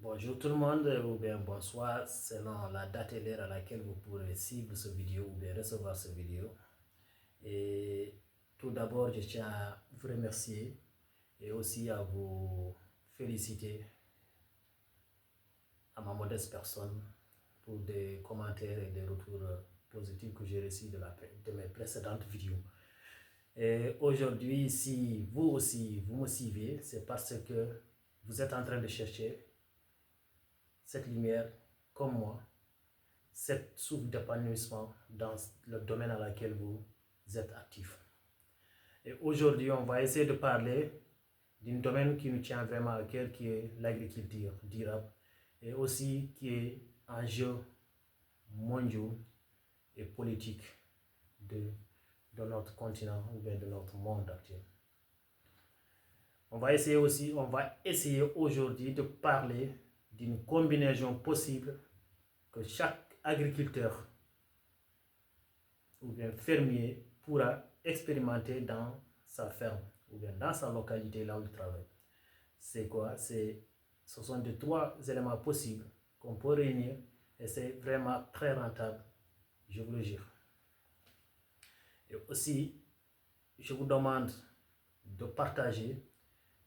Bonjour tout le monde ou bien bonsoir selon la date et l'heure à laquelle vous pourrez suivre cette vidéo ou bien recevoir cette vidéo. Et tout d'abord, je tiens à vous remercier et aussi à vous féliciter à ma modeste personne pour des commentaires et des retours positifs que j'ai reçus de mes précédentes vidéos. Et aujourd'hui, si vous aussi vous me suivez, c'est parce que vous êtes en train de chercher cette lumière comme moi, cette souffle d'épanouissement dans le domaine à laquelle vous êtes actif. Et aujourd'hui, on va essayer de parler d'un domaine qui nous tient vraiment à cœur, qui est l'agriculture durable et aussi qui est enjeu mondiaux et politiques de notre continent ou bien de notre monde actuel. On va essayer aujourd'hui de parler d'une combinaison possible que chaque agriculteur ou bien fermier pourra expérimenter dans sa ferme ou bien dans sa localité là où il travaille. C'est quoi? Ce sont les trois éléments possibles qu'on peut réunir et c'est vraiment très rentable, je vous le jure. Et aussi, je vous demande de partager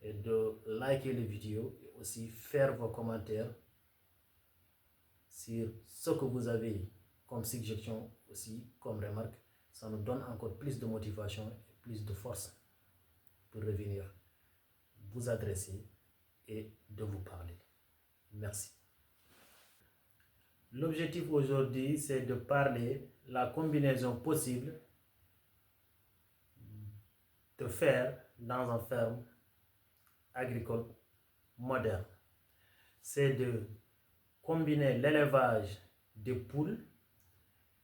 et de liker les vidéos et aussi faire vos commentaires sur ce que vous avez comme suggestion aussi, comme remarque. Ça nous donne encore plus de motivation et plus de force pour revenir vous adresser et de vous parler. Merci. L'objectif aujourd'hui, c'est de parler la combinaison possible de faire dans une ferme agricole moderne. C'est de combiner l'élevage de poules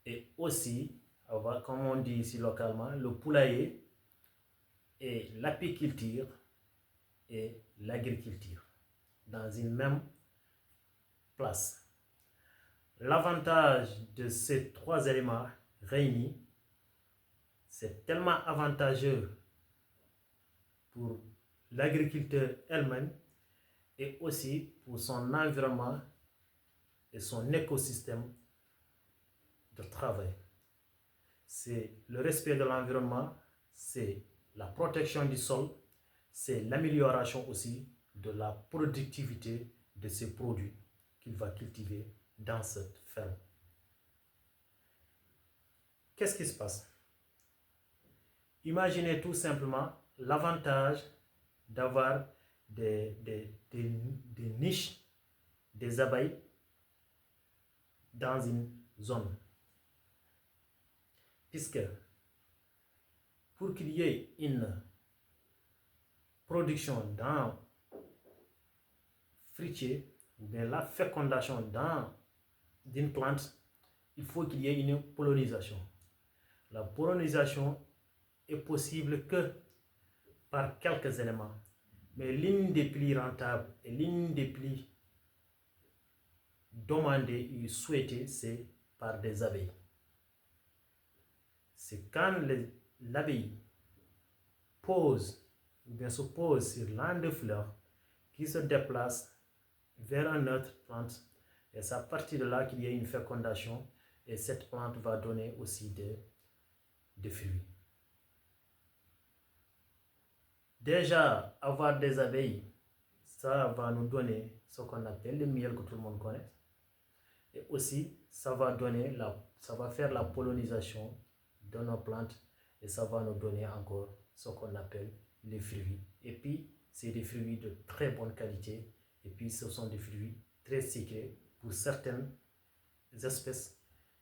et aussi, comme on dit ici localement, le poulailler et l'apiculture et l'agriculture dans une même place. L'avantage de ces trois éléments réunis, c'est tellement avantageux pour l'agriculteur elle-même et aussi pour son environnement et son écosystème de travail. C'est le respect de l'environnement, c'est la protection du sol, c'est l'amélioration aussi de la productivité de ces produits qu'il va cultiver dans cette ferme. Qu'est-ce qui se passe? Imaginez tout simplement l'avantage d'avoir des niches, des abeilles dans une zone. Puisque pour qu'il y ait une production dans fruitier ou bien la fécondation d'une plante, il faut qu'il y ait une pollinisation. La pollinisation est possible que par quelques éléments, mais l'une des plus rentables et l'une des plus demandées et souhaitées, c'est par des abeilles. C'est quand l'abeille pose ou bien se pose sur l'un des fleurs qui se déplace vers une autre plante et c'est à partir de là qu'il y a une fécondation et cette plante va donner aussi des fruits. Déjà, avoir des abeilles, ça va nous donner ce qu'on appelle le miel que tout le monde connaît. Et aussi, ça va faire la pollinisation de nos plantes et ça va nous donner encore ce qu'on appelle les fruits. Et puis, c'est des fruits de très bonne qualité et puis ce sont des fruits très sucrés pour certaines espèces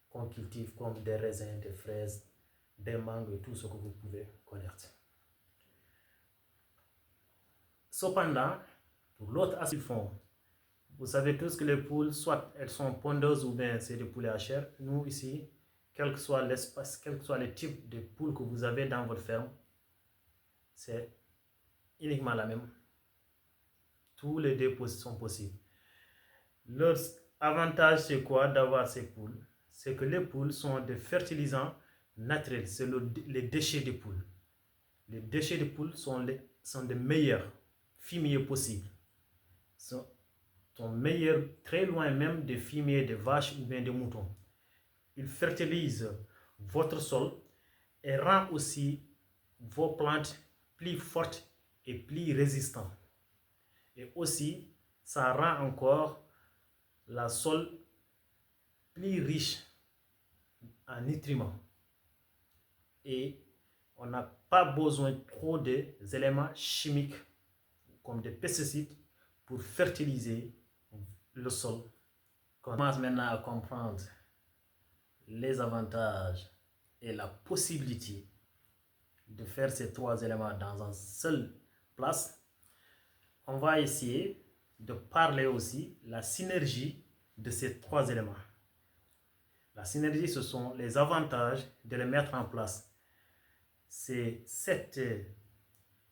qu'on cultive comme des raisins, des fraises, des mangues et tout ce que vous pouvez connaître. Cependant, pour l'autre aspect du fond, vous savez tous que les poules, soit elles sont pondeuses ou bien c'est des poulets à chair. Nous ici, quel que soit l'espace, quel que soit le type de poule que vous avez dans votre ferme, c'est uniquement la même. Tous les deux sont possibles. Leur avantage, c'est quoi d'avoir ces poules? C'est que les poules sont des fertilisants naturels. C'est les déchets des poules. Les déchets des poules sont des meilleurs fumiers possibles. sont meilleurs, très loin même des fumiers de vaches ou bien de moutons. Il fertilise votre sol et rend aussi vos plantes plus fortes et plus résistantes. Et aussi, ça rend encore la sol plus riche en nutriments. Et on n'a pas besoin trop d'éléments chimiques comme des pesticides pour fertiliser le sol. On commence maintenant à comprendre les avantages et la possibilité de faire ces trois éléments dans une seule place. On va essayer de parler aussi de la synergie de ces trois éléments. La synergie, ce sont les avantages de les mettre en place. C'est cette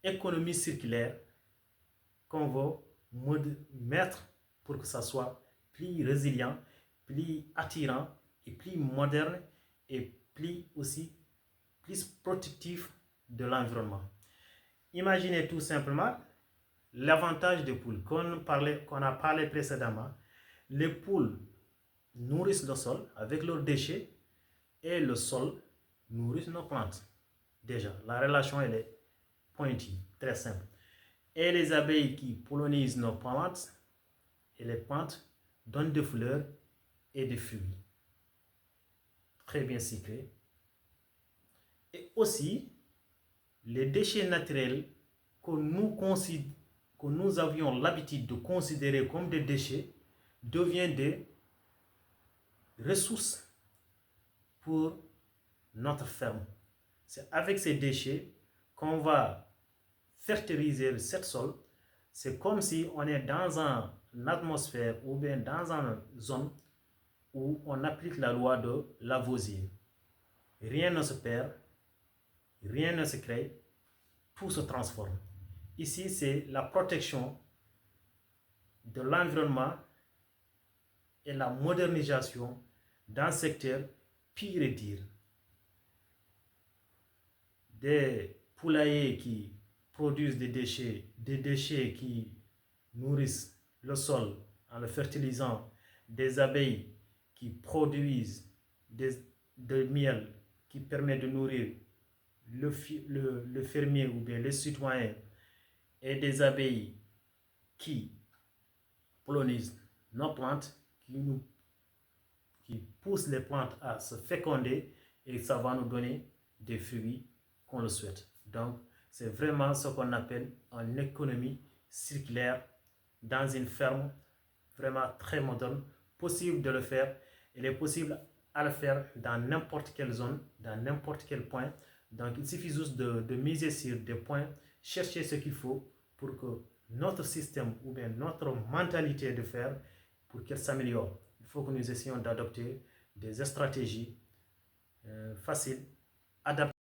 économie circulaire qu'on va mettre pour que ça soit plus résilient, plus attirant et plus moderne et plus protectif de l'environnement. Imaginez tout simplement l'avantage des poules qu'on a parlé précédemment. Les poules nourrissent le sol avec leurs déchets et le sol nourrit nos plantes. Déjà, la relation elle est pointue, très simple. Et les abeilles qui pollinisent nos plantes, et les plantes donnent des fleurs et des fruits. Très bien cyclés. Et aussi, les déchets naturels que nous avions l'habitude de considérer comme des déchets deviennent des ressources pour notre ferme. C'est avec ces déchets qu'on va fertiliser cette sol. C'est comme si on est dans une atmosphère ou bien dans une zone où on applique la loi de Lavoisier. Rien ne se perd, rien ne se crée, tout se transforme. Ici, c'est la protection de l'environnement et la modernisation d'un secteur pire et dire. Des poulaillers qui produisent des déchets qui nourrissent le sol en le fertilisant, des abeilles qui produisent de miel qui permet de nourrir le fermier ou bien les citoyens, et des abeilles qui pollinisent nos plantes, qui poussent les plantes à se féconder, et ça va nous donner des fruits qu'on le souhaite. Donc, c'est vraiment ce qu'on appelle une économie circulaire dans une ferme vraiment très moderne. Possible de le faire. Il est possible à le faire dans n'importe quelle zone, dans n'importe quel point. Donc, il suffit juste de miser sur des points, chercher ce qu'il faut pour que notre système ou bien notre mentalité de faire, pour qu'elle s'améliore. Il faut que nous essayions d'adopter des stratégies faciles, adaptées.